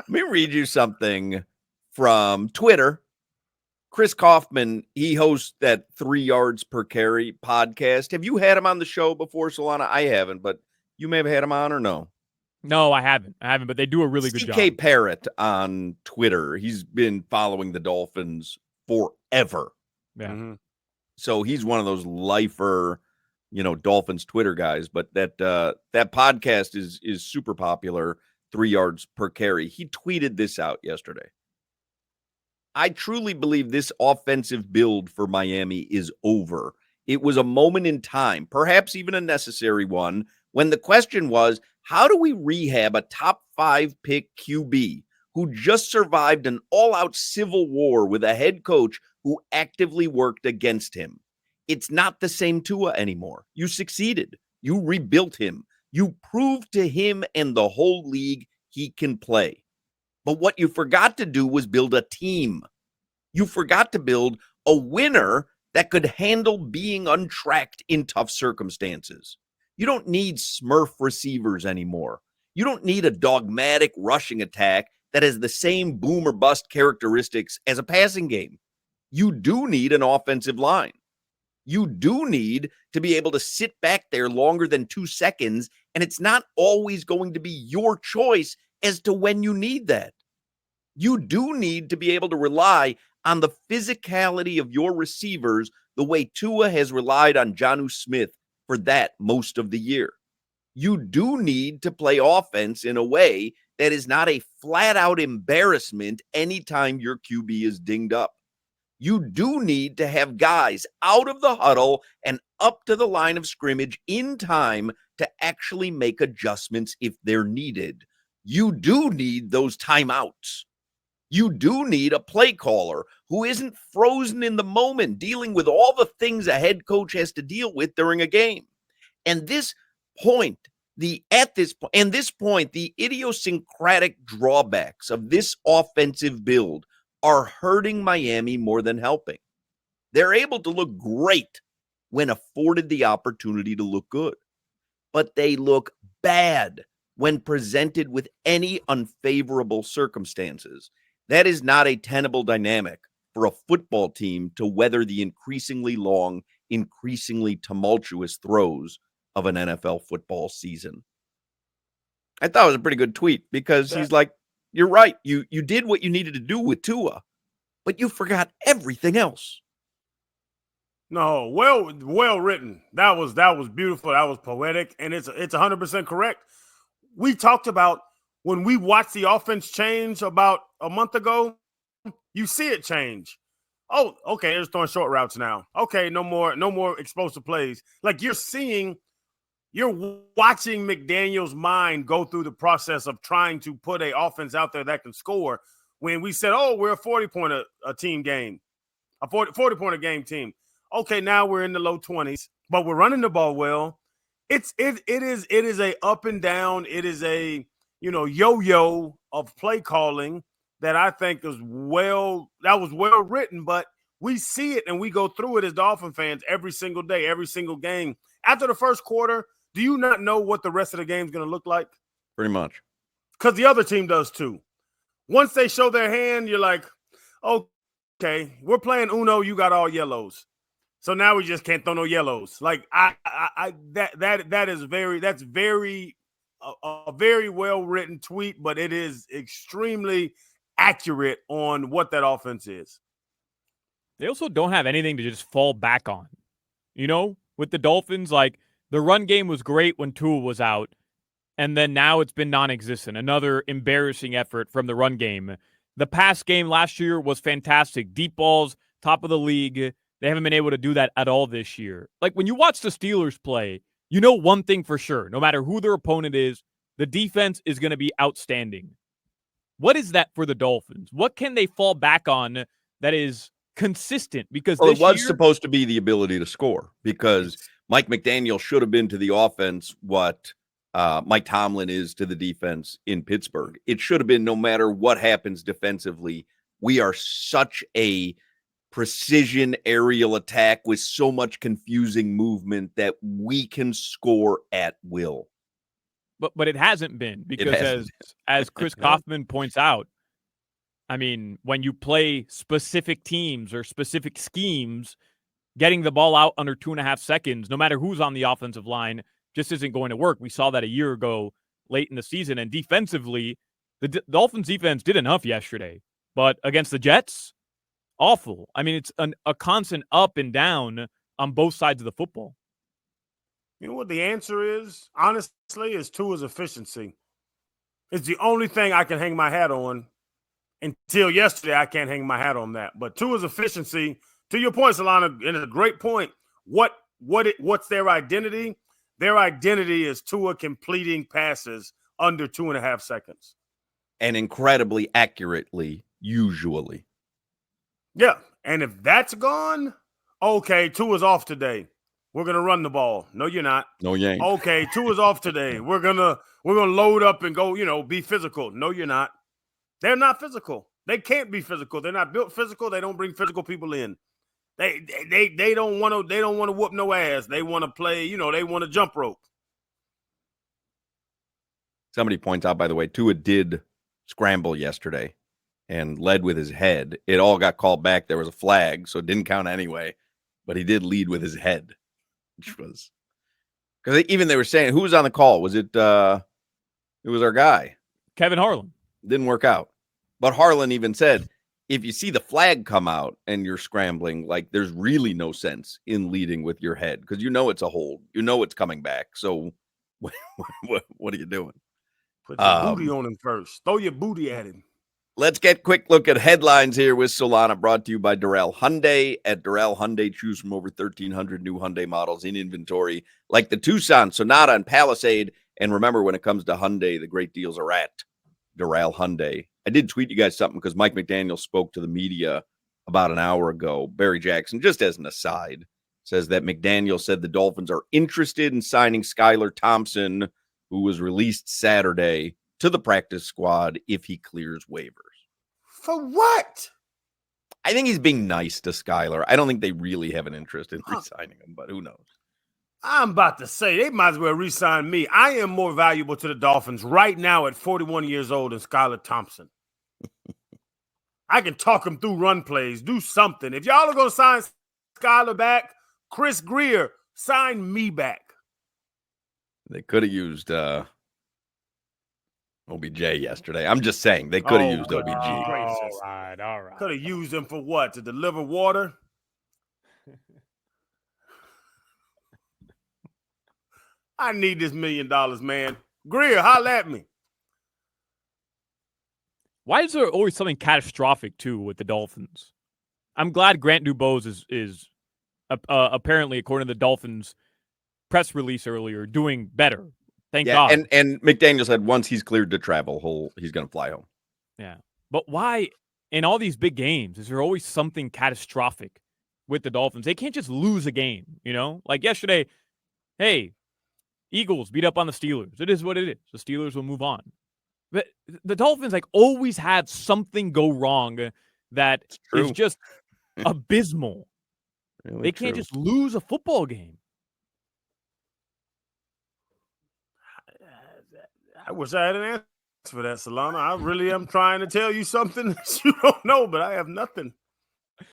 me read you something from Twitter. Chris Kaufman, he hosts that 3 yards per carry podcast. Have you had him on the show before, Solana? I haven't, but you may have had him on or no? No, I haven't, but they do a really good job. CK Parrott on Twitter. He's been following the Dolphins forever. Yeah. Mm-hmm. So he's one of those lifer, Dolphins Twitter guys. But that podcast is super popular. 3 yards per carry. He tweeted this out yesterday. I truly believe this offensive build for Miami is over. It was a moment in time, perhaps even a necessary one, when the question was, how do we rehab a top 5 pick QB who just survived an all-out civil war with a head coach who actively worked against him? It's not the same Tua anymore. You succeeded. You rebuilt him. You proved to him and the whole league he can play. But what you forgot to do was build a team. You forgot to build a winner that could handle being untracked in tough circumstances. You don't need Smurf receivers anymore. You don't need a dogmatic rushing attack that has the same boom or bust characteristics as a passing game. You do need an offensive line. You do need to be able to sit back there longer than 2 seconds, and it's not always going to be your choice as to when you need that. You do need to be able to rely on the physicality of your receivers the way Tua has relied on Jonnu Smith for that most of the year. You do need to play offense in a way that is not a flat-out embarrassment anytime your QB is dinged up. You do need to have guys out of the huddle and up to the line of scrimmage in time to actually make adjustments if they're needed. You do need those timeouts. You do need a play caller who isn't frozen in the moment, dealing with all the things a head coach has to deal with during a game. And this point, the idiosyncratic drawbacks of this offensive build are hurting Miami more than helping. They're able to look great when afforded the opportunity to look good, but they look bad when presented with any unfavorable circumstances. That is not a tenable dynamic for a football team to weather the increasingly long, increasingly tumultuous throes of an NFL football season. I thought it was a pretty good tweet because he's like, you're right. You did what you needed to do with Tua, but you forgot everything else. No, well written. That was beautiful. That was poetic, and it's 100% correct. We talked about when we watched the offense change about a month ago, you see it change. Oh, okay, they're throwing short routes now. Okay, no more explosive plays. Like you're watching McDaniel's mind go through the process of trying to put an offense out there that can score. When we said, oh, we're a 40-point a team game, a 40-point a game team. Okay, now we're in the low 20s, but we're running the ball well. It is a up and down. It is a yo-yo of play calling that I think was well written, but we see it and we go through it as Dolphin fans every single day, every single game. After the first quarter, do you not know what the rest of the game is going to look like? Pretty much. Because the other team does too. Once they show their hand, you're like, okay, we're playing Uno, you got all yellows. So now we just can't throw no yellows. Like that's very a very well written tweet, but it is extremely accurate on what that offense is. They also don't have anything to just fall back on. With the Dolphins, like the run game was great when Tua was out, and then now it's been non-existent. Another embarrassing effort from the run game. The pass game last year was fantastic. Deep balls, top of the league. They haven't been able to do that at all this year. Like when you watch the Steelers play, you know one thing for sure. No matter who their opponent is, the defense is going to be outstanding. What is that for the Dolphins? What can they fall back on that is consistent? Because it was supposed to be the ability to score, because Mike McDaniel should have been to the offense what Mike Tomlin is to the defense in Pittsburgh. It should have been, no matter what happens defensively, we are such a precision aerial attack with so much confusing movement that we can score at will. But it hasn't been because as Chris Kaufman points out, I mean, when you play specific teams or specific schemes, getting the ball out under 2.5 seconds, no matter who's on the offensive line, just isn't going to work. We saw that a year ago late in the season. And defensively, the Dolphins defense did enough yesterday. But against the Jets, awful. I mean, it's a constant up and down on both sides of the football. You know what the answer is? Honestly, is Tua's efficiency. It's the only thing I can hang my hat on. Until yesterday, I can't hang my hat on that. But Tua's efficiency, to your point, Solana, and it's a great point. What's their identity? Their identity is Tua completing passes under 2.5 seconds. And incredibly accurately, usually. Yeah. And if that's gone, okay, Tua's off today. We're gonna run the ball. No, you're not. No, you ain't. Okay, Tua's off today. We're gonna load up and go, be physical. No, you're not. They're not physical. They can't be physical. They're not built physical. They don't bring physical people in. They don't want to whoop no ass. They want to play, they want to jump rope. Somebody points out, by the way, Tua did scramble yesterday and led with his head. It all got called back. There was a flag, so it didn't count anyway. But he did lead with his head, which was because even they were saying, who was on the call? Was it? It was our guy, Kevin Harlan. Didn't work out. But Harlan even said, if you see the flag come out and you're scrambling, like there's really no sense in leading with your head because it's a hold. It's coming back. So what are you doing? Put your booty on him first. Throw your booty at him. Let's get a quick look at headlines here with Solana, brought to you by Darrell Hyundai. At Darrell Hyundai, choose from over 1,300 new Hyundai models in inventory, like the Tucson, Sonata, and Palisade. And remember, when it comes to Hyundai, the great deals are at Darrell Hyundai. I did tweet you guys something because Mike McDaniel spoke to the media about an hour ago. Barry Jackson, just as an aside, says that McDaniel said the Dolphins are interested in signing Skylar Thompson, who was released Saturday, to the practice squad if he clears waivers. For what? I think he's being nice to Skylar. I don't think they really have an interest in re-signing him, but who knows? I'm about to say they might as well re-sign me. I am more valuable to the Dolphins right now at 41 years old than Skylar Thompson. I can talk him through run plays, do something. If y'all are going to sign Skylar back, Chris Greer, sign me back. They could have used OBJ yesterday. I'm just saying they could have used OBJ. All right. Could have used him for what? To deliver water? I need this $1 million, man. Greer, holla at me. Why is there always something catastrophic, too, with the Dolphins? I'm glad Grant Dubose is apparently, according to the Dolphins press release earlier, doing better. Thank God. And McDaniel said once he's cleared to travel, he's going to fly home. Yeah. But why, in all these big games, is there always something catastrophic with the Dolphins? They can't just lose a game, Like yesterday, hey, Eagles beat up on the Steelers. It is what it is. The Steelers will move on. But the Dolphins always have something go wrong that is just abysmal. Really they can't just lose a football game. I wish I had an answer for that, Solana. I really am trying to tell you something that you don't know, but I have nothing.